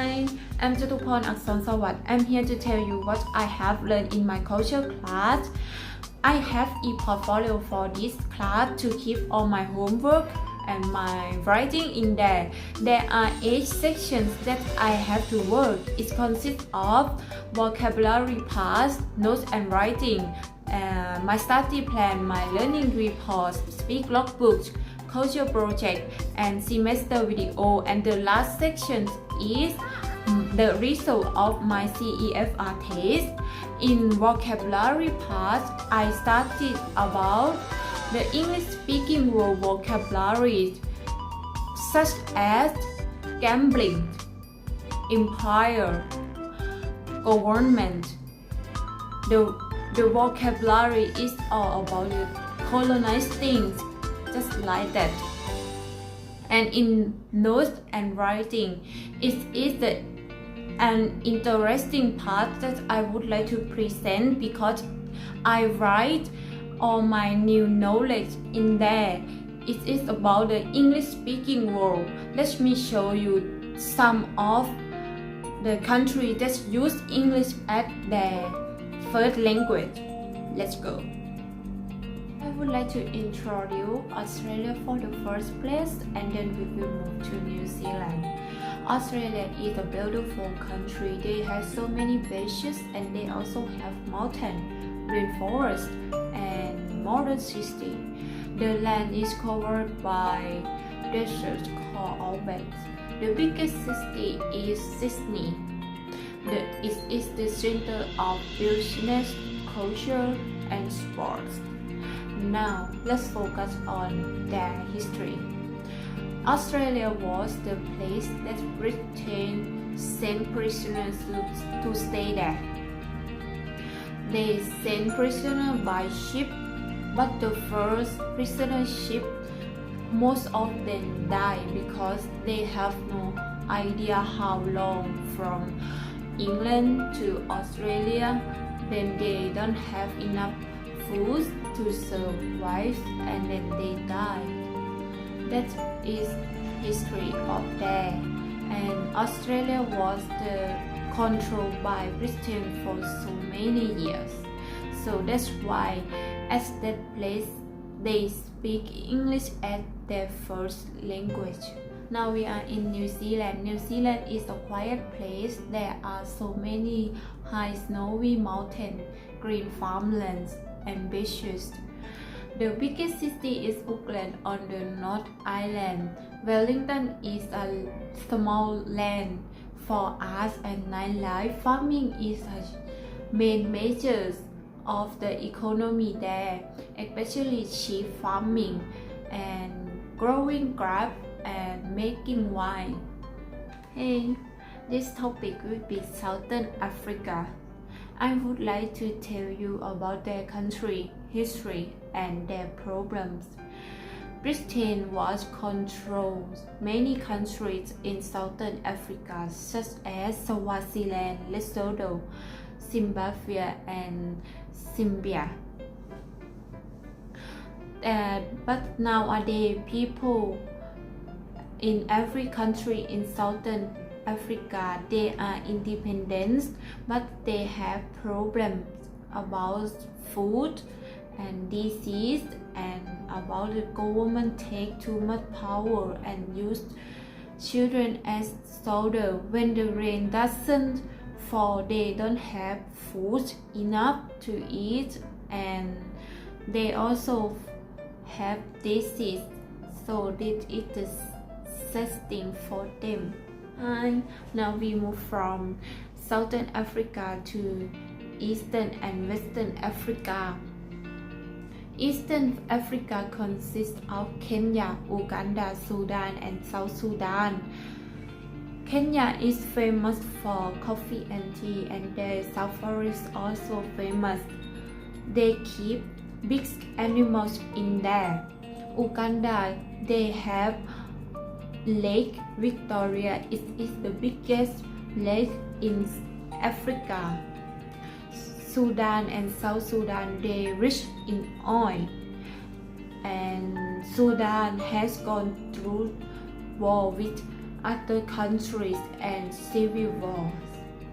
Hi, I'm Jatuporn Aksonsawat. I'm here to tell you what I have learned in my culture class. I have a portfolio for this class to keep all my homework and my writing in there. There are 8 sections that I have to work. It consists of vocabulary parts, notes and writing, my study plan, my learning reports, speak logbooks, culture project and semester video, and the last section is the result of my CEFR test. In vocabulary part, I studied about the English speaking world vocabulary such as gambling, empire, government. The vocabulary is all about the colonized things, just like that. And in notes and writing, it is an interesting part that I would like to present because I write all my new knowledge in there. It is about the English speaking world. Let me show you some of the countries that use English as their first language. Let's go. I would like to introduce Australia for the first place, and then we will move to New Zealand. Australia is a beautiful country. They have so many beaches and they also have mountain, rainforest and modern city. The land is covered by deserts called outbacks. The biggest city is Sydney. It is the center of business, culture and sports. Now, let's focus on their history. Australia was the place that Britain sent prisoners to stay there. They sent prisoners by ship, but the first prisoner ship, most of them died because they have no idea how long from England to Australia. Then they don't have enough food to survive and then they die. That is history of there. And Australia was controlled by Britain for so many years. So that's why at that place they speak English as their first language. Now we are in New Zealand. New Zealand is a quiet place. There are so many high snowy mountains, green farmlands and beaches. The biggest city is Auckland on the North Island. Wellington is a small land for arts and nightlife. Farming is a main measure of the economy there, especially sheep farming and growing grapes and making wine. Hey, this topic will be Southern Africa. I would like to tell you about their country, history, and their problems. Britain was controlled many countries in Southern Africa such as Swaziland, Lesotho, Zimbabwe, and Zambia. But nowadays, people in every country in Southern Africa, they are independent, but they have problems about food and disease and about the government take too much power and use children as soldiers. When the rain doesn't fall, they don't have food enough to eat, and they also have disease. So this is the sad thing for them. Now we move from Southern Africa to Eastern and Western Africa. Eastern Africa consists of Kenya, Uganda, Sudan, and South Sudan. Kenya is famous for coffee and tea, and their safari is also famous. They keep big animals in there. Uganda, they have Lake Victoria. It is the biggest lake in Africa. Sudan and South Sudan, they rich in oil, and Sudan has gone through war with other countries and civil wars.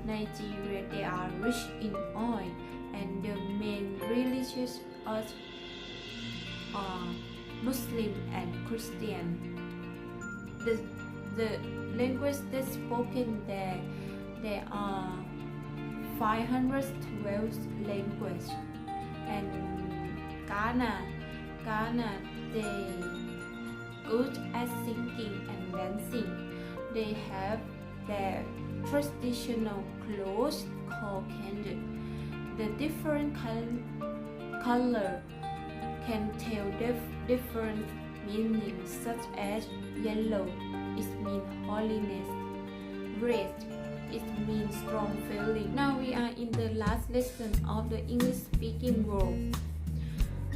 Nigeria, they are rich in oil, and the main religions are Muslim and Christian. The language that's spoken there are 512 languages. And Ghana, they good at singing and dancing. They have their traditional clothes called kente. The different color can tell different meanings, such as yellow, it means holiness, red, it means strong feeling. Now we are in the last lesson of the English speaking world.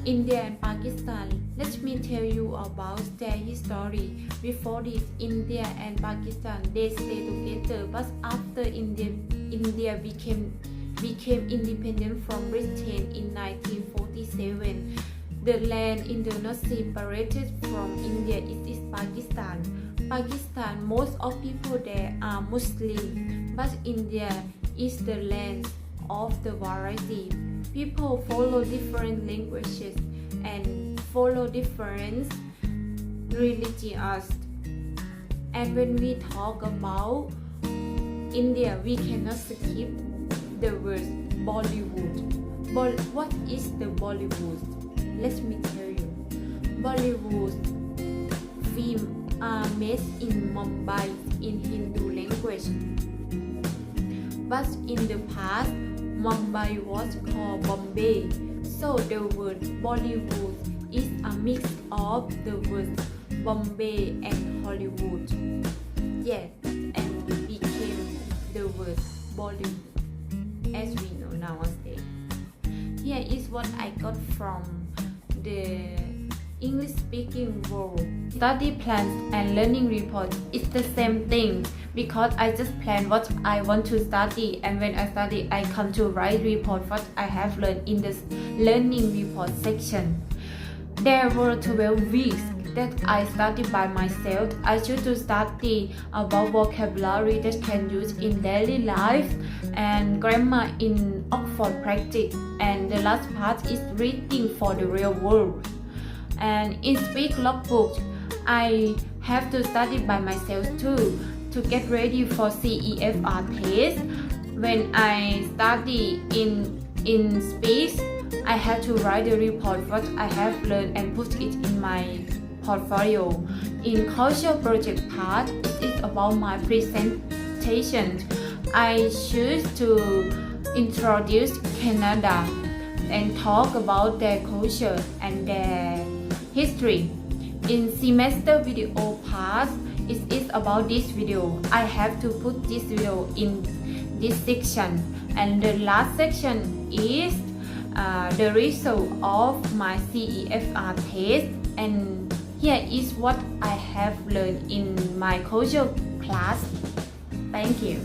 India and Pakistan. Let me tell you about their history. Before this, India and Pakistan, they stay together, but after India became independent from Britain in 1947. The land in the north separated from India is Pakistan. Pakistan, most of people there are Muslim, but India is the land of the variety. People follow different languages and follow different religions. And when we talk about India, we cannot skip the word Bollywood. What is the Bollywood? Let me tell you. Bollywood films are made in Mumbai in Hindu language. But in the past, Mumbai was called Bombay. So the word Bollywood is a mix of the words Bombay and Hollywood. Yes, and became the word Bollywood as we know nowadays. Here is what I got from the English speaking world. Study plans and learning reports is the same thing, because I just plan what I want to study, and when I study I come to write report what I have learned in the learning report section. There were 12 weeks that I studied by myself. I choose to study about vocabulary that can use in daily life and grammar in Oxford practice, and the last part is reading for the real world. And in speak logbook, I have to study by myself too to get ready for CEFR test. When I study in speech, I have to write the report what I have learned and put it in my portfolio. In cultural project part, it is about my presentation. I choose to introduce Canada and talk about their culture and their history. In semester video part, it is about this video. I have to put this video in this section, and the last section is the result of my CEFR test, and here is what I have learned in my culture class. Thank you.